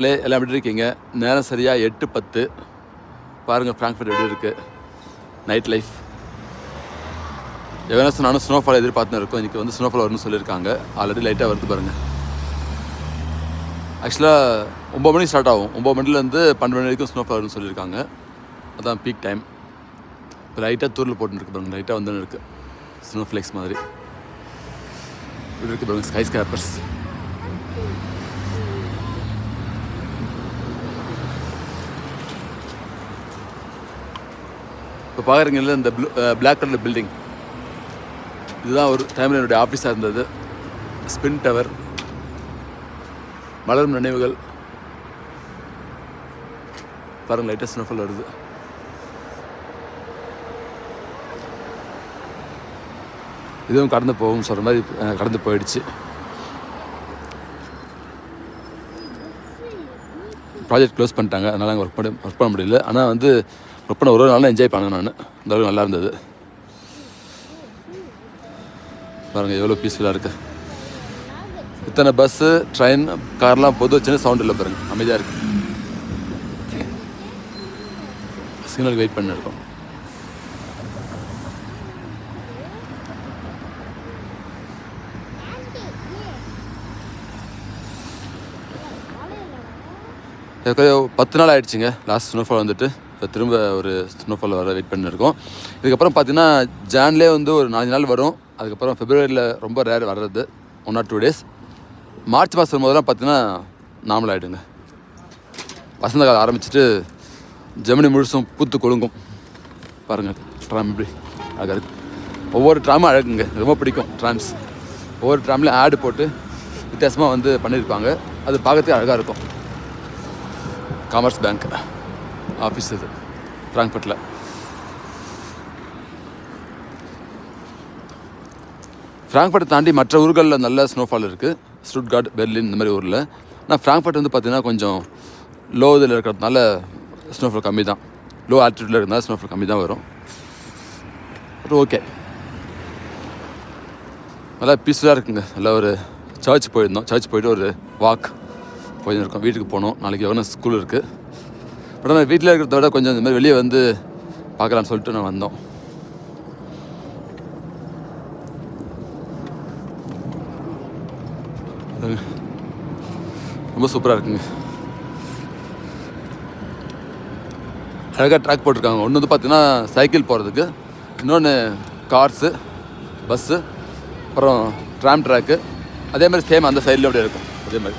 எல்லாம் எப்படி இருக்கீங்க? நேரம் சரியாக 8:10. பாருங்கள் ஃப்ராங்க்ஃபர்ட் எப்படி இருக்குது நைட் லைஃப். எவ்வளோ நானும் ஸ்னோஃபால் எதிர்பார்த்துன்னு இருக்கோம். இன்றைக்கி வந்து ஸ்னோஃபால் வரும்னு சொல்லியிருக்காங்க. ஆல்ரெடி லைட்டாக வருது பாருங்கள். ஆக்சுவலாக 9 மணிக்கு ஸ்டார்ட் ஆகும். 9 மணிலேருந்து 12 மணி வரைக்கும் ஸ்னோஃபால் வரும்னு சொல்லியிருக்காங்க. அதான் பீக் டைம். இப்போ லைட்டாக தூரில் போட்டுருக்கு பாருங்கள். லைட்டாக வந்துன்னு இருக்குது ஸ்னோ ஃப்ளேக்ஸ் மாதிரி இப்படி இருக்குது பாருங்கள். Sky scrapers. இப்போ பார்க்குறீங்களா இந்த பிளாக் கலர் பில்டிங், இதுதான் ஒரு டைமில் என்னுடைய ஆஃபீஸாக இருந்தது. ஸ்பின் டவர், மலரும் நினைவுகள். பாருங்கள் லைட்டாக ஸ்னோஃபால் வருது. இதுவும் கடந்து போகும் சொல்கிற மாதிரி கடந்து போயிடுச்சு. ப்ராஜெக்ட் க்ளோஸ் பண்ணிட்டாங்க, அதனால் அங்கே ஒர்க் பண்ண முடியல. ஆனால் வந்து ஒர்க் பண்ண ஒரு நாளும் என்ஜாய் பண்ணேன் நான். இந்த அளவுக்கு நல்லா இருந்தது. பாருங்கள் எவ்வளோ பீஸ்ஃபுல்லாக இருக்குது. இத்தனை பஸ்ஸு, ட்ரெயின், கார்லாம் பொது சின்ன சவுண்ட் இல்லை பாருங்கள். அமைதியாக இருக்குது. சிக்னலுக்கு வெயிட் பண்ணி இருக்கோம். எனக்கு 10 நாள் ஆகிடுச்சிங்க லாஸ்ட் ஸ்னோஃபால் வந்துட்டு. இப்போ திரும்ப ஒரு ஸ்னோஃபால் வர வெயிட் பண்ணியிருக்கோம். இதுக்கப்புறம் பார்த்தீங்கன்னா ஜான்லேயே வந்து ஒரு 4 நாள் வரும். அதுக்கப்புறம் ஃபெப்ரவரியில் ரொம்ப ரேர் வர்றது, 1 or 2 days. மார்ச் மாதம் வரும்போதெல்லாம் பார்த்தீங்கன்னா நார்மல் ஆகிடுங்க. வசந்த காலம் ஆரம்பிச்சுட்டு ஜெர்மனி முழுசும் பூத்து கொழுங்கும். பாருங்கள் ட்ராம் இப்படி அழகாக. ஒவ்வொரு ட்ராமும் அழகுங்க, ரொம்ப பிடிக்கும் ட்ராம்ஸ். ஒவ்வொரு ட்ராம்லேயும் ஆடு போட்டு வித்தியாசமாக வந்து பண்ணியிருப்பாங்க. அது பார்க்கறதுக்கு அழகாக இருக்கும். காமர்ஸ் பேங்க் ஆஃபீஸ் இது ஃப்ராங்க்ஃபர்ட்டில். ஃப்ராங்க்ஃபர்ட்டை தாண்டி மற்ற ஊர்களில் நல்ல ஸ்னோஃபால் இருக்குது. ஸ்டுட்கார்ட், பெர்லின் இந்த மாதிரி ஊரில். ஆனால் ஃப்ராங்க்ஃபர்ட் வந்து பார்த்திங்கன்னா கொஞ்சம் லோ இதில் இருக்கிறதுனால ஸ்னோஃபால் கம்மி தான். லோ ஆல்டிடியூடில் இருக்கிறதுனால ஸ்னோஃபால் கம்மி தான் வரும். பட் ஓகே, நல்லா பீஸ்ஃபுல்லாக இருக்குங்க. நல்லா ஒரு சர்ச் போயிருந்தோம். சர்ச் போய்ட்டு ஒரு வாக் போயிருக்கோம். வீட்டுக்கு போனோம். நாளைக்கு எவ்வளோ ஸ்கூல் இருக்குது. பட் ஆனால் வீட்டில் இருக்கிறத விட கொஞ்சம் இந்த மாதிரி வெளியே வந்து பார்க்கலான்னு சொல்லிட்டு நான் வந்தோம். ரொம்ப சூப்பராக இருக்குங்க. அழகாக ட்ராக் போட்டிருக்காங்க. ஒன்று வந்து பார்த்திங்கன்னா சைக்கிள் போகிறதுக்கு, இன்னொன்று கார்ஸு, பஸ்ஸு, அப்புறம் ட்ராம் ட்ராக்கு. அதே மாதிரி சேம் அந்த சைட்லேயும் அப்படியே இருக்கும். அதே மாதிரி